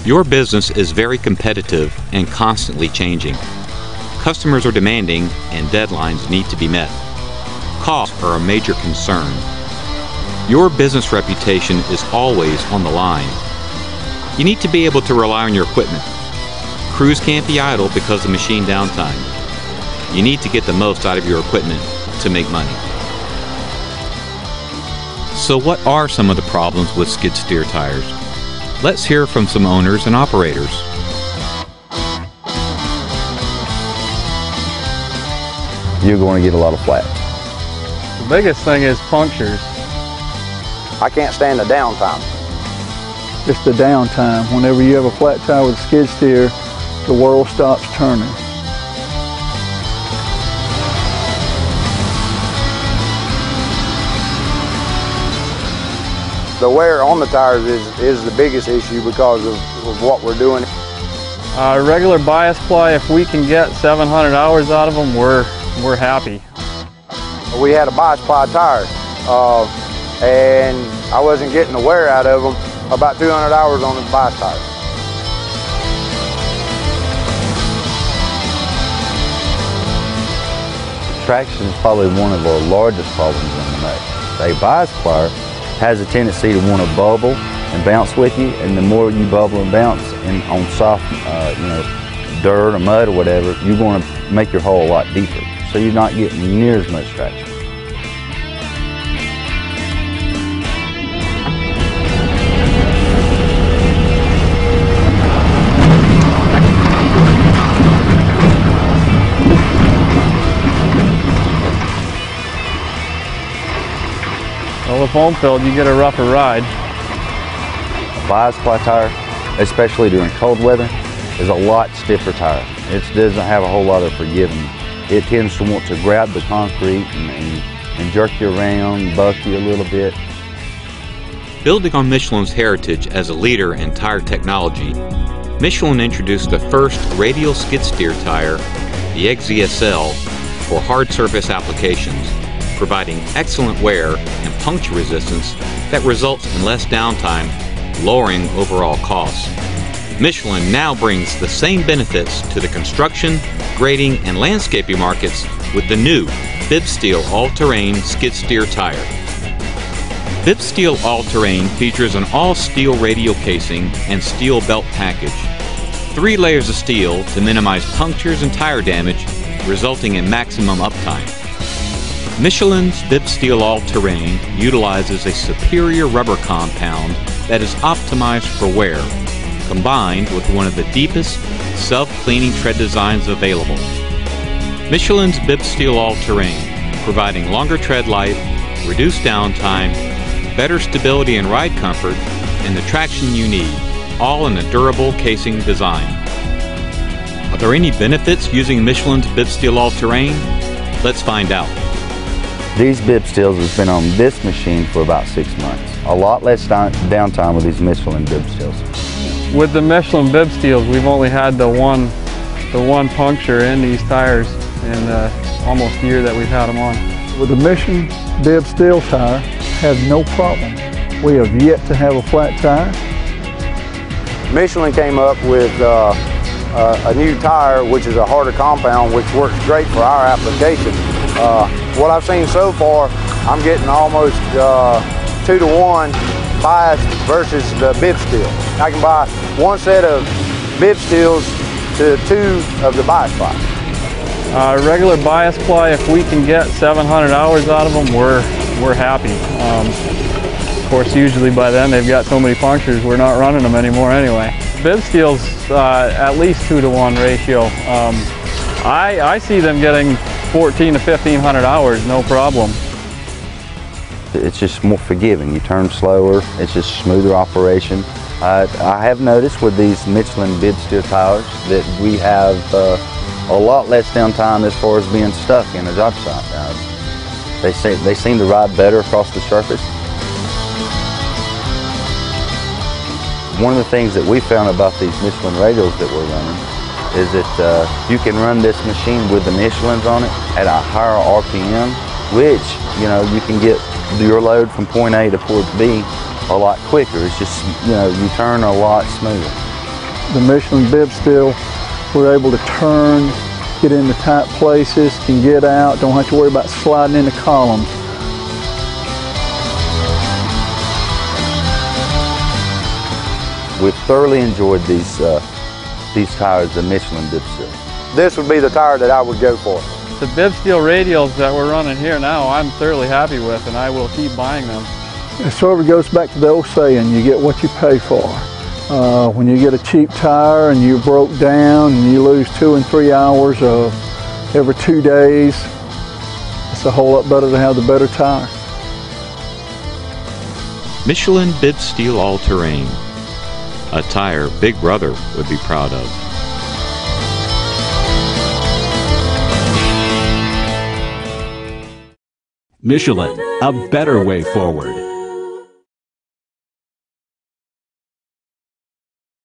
Your business is very competitive and constantly changing. Customers are demanding and deadlines need to be met. Costs are a major concern. Your business reputation is always on the line. You need to be able to rely on your equipment. Crews can't be idle because of machine downtime. You need to get the most out of your equipment to make money. So what are some of the problems with skid steer tires? Let's hear from some owners and operators. You're going to get a lot of flat. The biggest thing is punctures. I can't stand the downtime. Just the downtime. Whenever you have a flat tire with a skid steer, the world stops turning. The wear on the tires is the biggest issue because of what we're doing. Regular bias ply, if we can get 700 hours out of them, we're happy. We had a bias ply tire and I wasn't getting the wear out of them. About 200 hours on the bias tire. Traction is probably one of our largest problems in the mud. A bias plier has a tendency to want to bubble and bounce with you, and the more you bubble and bounce on soft, dirt or mud or whatever, you're going to make your hole a lot deeper, so you're not getting near as much traction. Well, with home filled, you get a rougher ride. A bias ply tire, especially during cold weather, is a lot stiffer tire. It doesn't have a whole lot of forgiving. It tends to want to grab the concrete and jerk you around, buck you a little bit. Building on Michelin's heritage as a leader in tire technology, Michelin introduced the first radial skid steer tire, the XZSL, for hard surface applications, providing excellent wear and puncture resistance that results in less downtime, lowering overall costs. Michelin now brings the same benefits to the construction, grading, and landscaping markets with the new BIBSTEEL All Terrain skid steer tire. BIBSTEEL All Terrain features an all-steel radial casing and steel belt package. 3 layers of steel to minimize punctures and tire damage, resulting in maximum uptime. Michelin's BIBSTEEL All Terrain utilizes a superior rubber compound that is optimized for wear, combined with one of the deepest self-cleaning tread designs available. Michelin's BIBSTEEL All Terrain, providing longer tread life, reduced downtime, better stability and ride comfort, and the traction you need, all in a durable casing design. Are there any benefits using Michelin's BIBSTEEL All Terrain? Let's find out. These BIBSTEELs has been on this machine for about 6 months. A lot less downtime with these Michelin BIBSTEELs. With the Michelin BIBSTEELs, we've only had the one puncture in these tires in almost a year that we've had them on. With the Michelin BIBSTEEL tire, have no problem. We have yet to have a flat tire. Michelin came up with a new tire, which is a harder compound, which works great for our application. What I've seen so far, I'm getting almost 2 to 1 bias versus the BIBSTEEL. I can buy 1 set of BIBSTEELs to 2 of the bias ply. Regular bias ply, if we can get 700 hours out of them, we're happy. Of course, usually by then they've got so many punctures, we're not running them anymore anyway. BIBSTEEL's at least 2 to 1 ratio. I see them getting 14 to 1500 hours, no problem. It's just more forgiving. You turn slower. It's just smoother operation. I have noticed with these Michelin BIBSTEEL tires that we have a lot less downtime as far as being stuck in a job site. They seem to ride better across the surface. One of the things that we found about these Michelin radials that we're running is that you can run this machine with the Michelins on it at a higher RPM, which, you can get your load from point A to point B a lot quicker. It's just, you turn a lot smoother. The Michelin Bibsteel, we're able to turn, get into tight places, can get out, don't have to worry about sliding into columns. We've thoroughly enjoyed these tires, the Michelin Bibsteel. This would be the tire that I would go for. The Bibsteel radials that we're running here now, I'm thoroughly happy with, and I will keep buying them. It sort of goes back to the old saying, you get what you pay for. When you get a cheap tire and you broke down and you lose 2 and 3 hours every 2 days, it's a whole lot better to have the better tire. Michelin Bibsteel All Terrain, a tire Big Brother would be proud of. Michelin, a better way forward.